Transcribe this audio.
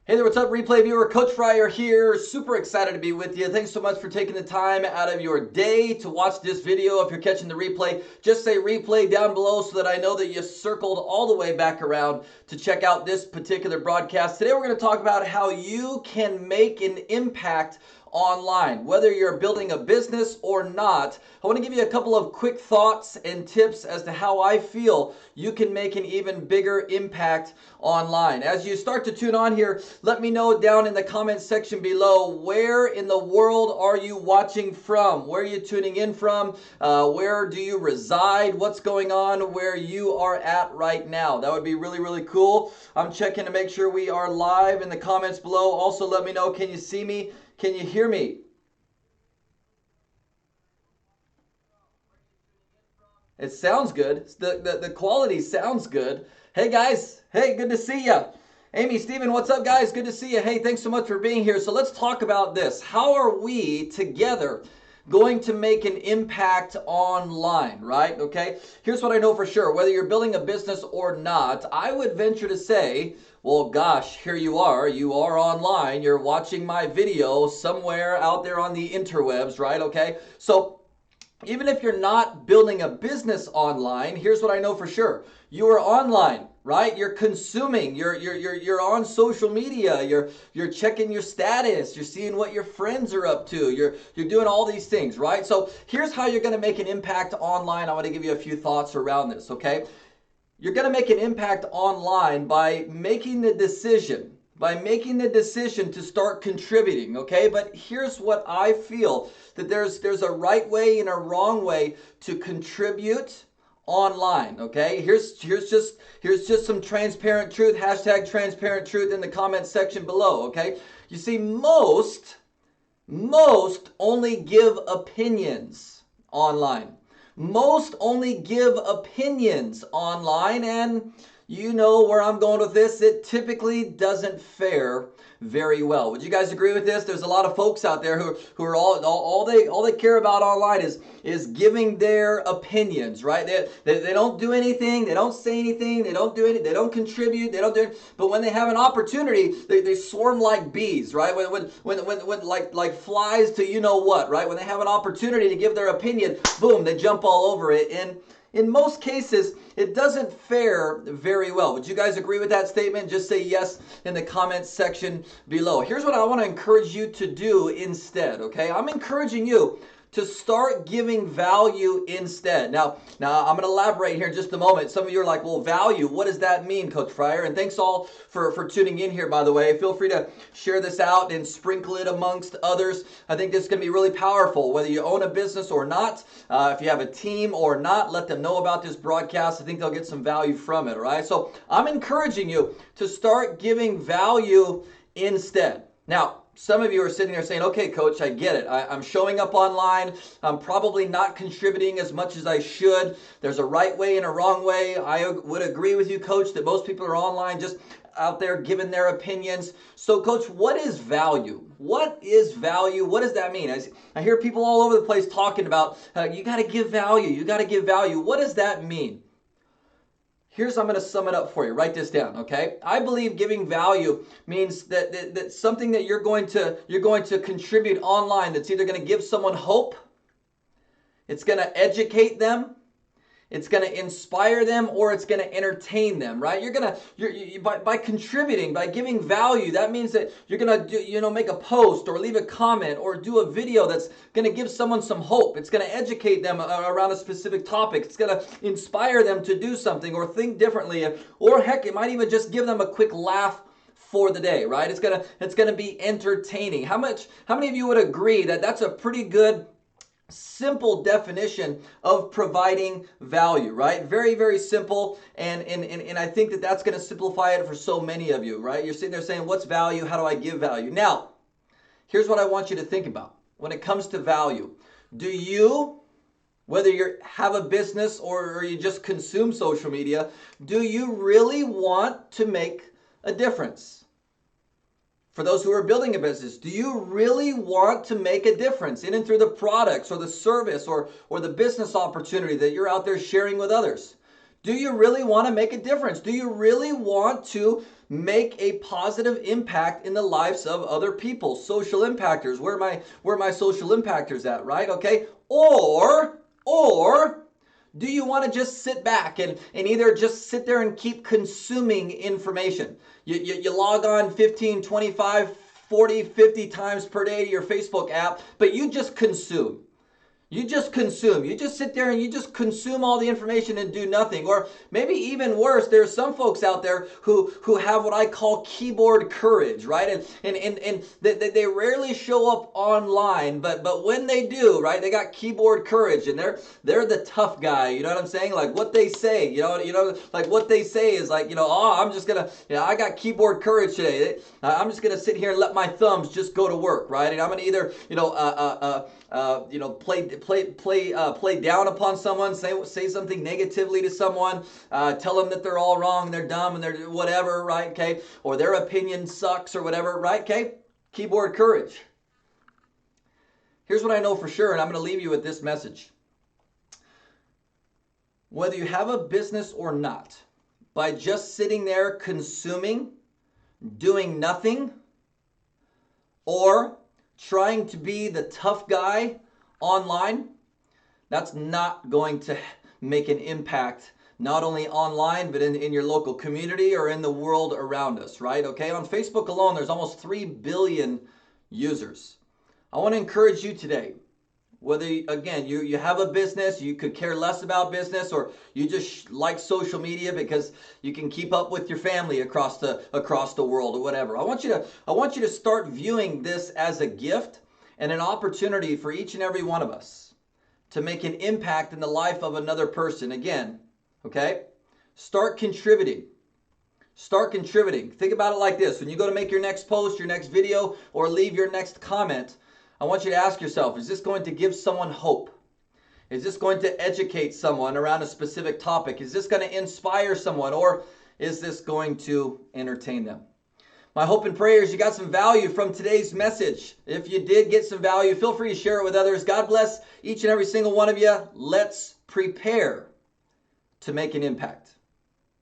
Hey there, what's up, replay viewer? Coach Fryer here. Super excited to be with you. Thanks so much for taking the time out of your day to watch this video. If you're catching the replay, just say replay down below so that I know that you circled all the way back around to check out this particular broadcast. Today we're going to talk about how you can make an impact online, whether you're building a business or not. I want to give you a couple of quick thoughts and tips as to how I feel you can make an even bigger impact online. As you start to tune on here, let me know down in the comment section below, where in the world are you watching from? Where are you tuning in from? Where do you reside? What's going on where you are at right now? That would be really, really cool. I'm checking to make sure we are live in the comments below. Also, let me know, can you see me? Can you hear me? It sounds good. The quality sounds good. Hey guys, hey, good to see ya. Amy, Steven, what's up guys? Good to see you. Hey, thanks so much for being here. So let's talk about this. How are we together going to make an impact online, right? Okay, here's what I know for sure. Whether you're building a business or not, I would venture to say, well, gosh, here you are online, you're watching my video somewhere out there on the interwebs, right? Okay, so even if you're not building a business online, here's what I know for sure. You are online, right? You're consuming, you're on social media, you're checking your status, you're seeing what your friends are up to, you're doing all these things, right? So here's how you're going to make an impact online. I want to give you a few thoughts around this, okay? You're going to make an impact online by making the decision to start contributing, okay? But here's what I feel, that there's a right way and a wrong way to contribute online, okay? Here's just some transparent truth, hashtag transparent truth in the comment section below, okay? You see, most only give opinions online. Most only give opinions online, and you know where I'm going with this. It typically doesn't fare very well. Would you guys agree with this? There's a lot of folks out there who are all they care about online is giving their opinions, right? They don't do anything, they don't say anything, they don't do anything, they don't contribute, they don't do it. But when they have an opportunity, they swarm like bees, right? When like flies to you know what, right? When they have an opportunity to give their opinion, boom, they jump all over it. And in most cases, it doesn't fare very well. Would you guys agree with that statement? Just say yes in the comments section below. Here's what I want to encourage you to do instead, okay? I'm encouraging you to start giving value instead. Now I'm going to elaborate here in just a moment. Some of you are like, well, value, what does that mean, Coach Fryer? And thanks all for tuning in here, by the way. Feel free to share this out and sprinkle it amongst others. I think this is going to be really powerful, whether you own a business or not. If you have a team or not, let them know about this broadcast. I think they'll get some value from it, all right? So I'm encouraging you to start giving value instead. Now, some of you are sitting there saying, okay, Coach, I get it. I'm showing up online. I'm probably not contributing as much as I should. There's a right way and a wrong way. I would agree with you, Coach, that most people are online just out there giving their opinions. So, Coach, what is value? What is value? What does that mean? I hear people all over the place talking about, you got to give value. You got to give value. What does that mean? Here's how I'm going to sum it up for you. Write this down, okay? I believe giving value means that something that you're going to contribute online that's either going to give someone hope, it's going to educate them, it's going to inspire them, or it's going to entertain them, right? By contributing, by giving value, that means that you're going to make a post or leave a comment or do a video that's going to give someone some hope. It's going to educate them around a specific topic. It's going to inspire them to do something or think differently, or heck, it might even just give them a quick laugh for the day, right? It's gonna be entertaining. How many of you would agree that that's a pretty good simple definition of providing value, right? Very, very simple, and I think that that's going to simplify it for so many of you, right? You're sitting there saying, what's value? How do I give value? Now, here's what I want you to think about. When it comes to value, do you, whether you have a business or you just consume social media, do you really want to make a difference? For those who are building a business, do you really want to make a difference in and through the products or the service or the business opportunity that you're out there sharing with others? Do you really want to make a difference? Do you really want to make a positive impact in the lives of other people. Social impactors. Where are my social impactors at, right? Okay. Or do you want to just sit back and either just sit there and keep consuming information? You log on 15, 25, 40, 50 times per day to your Facebook app, but you just consume. You just consume. You just sit there and you just consume all the information and do nothing. Or maybe even worse, there's some folks out there who have what I call keyboard courage, right? And they rarely show up online, but when they do, right, they got keyboard courage and they're the tough guy. You know what I'm saying? Like what they say, like what they say is like, oh, I'm just gonna, I got keyboard courage today. I'm just gonna sit here and let my thumbs just go to work, right? And I'm gonna either, play down upon someone, say something negatively to someone, tell them that they're all wrong, they're dumb, and they're whatever, right? Okay, or their opinion sucks or whatever, right? Okay, keyboard courage. Here's what I know for sure, and I'm going to leave you with this message. Whether you have a business or not, by just sitting there consuming, doing nothing, or trying to be the tough guy online, that's not going to make an impact, not only online, but in your local community or in the world around us, right? Okay, on Facebook alone, there's almost 3 billion users. I want to encourage you today, whether, again, you have a business, you could care less about business, or you just like social media because you can keep up with your family across the world or whatever. I want you to start viewing this as a gift and an opportunity for each and every one of us to make an impact in the life of another person. Again, okay? Start contributing. Start contributing. Think about it like this. When you go to make your next post, your next video, or leave your next comment, I want you to ask yourself, is this going to give someone hope? Is this going to educate someone around a specific topic? Is this going to inspire someone, or is this going to entertain them? My hope and prayer is you got some value from today's message. If you did get some value, feel free to share it with others. God bless each and every single one of you. Let's prepare to make an impact.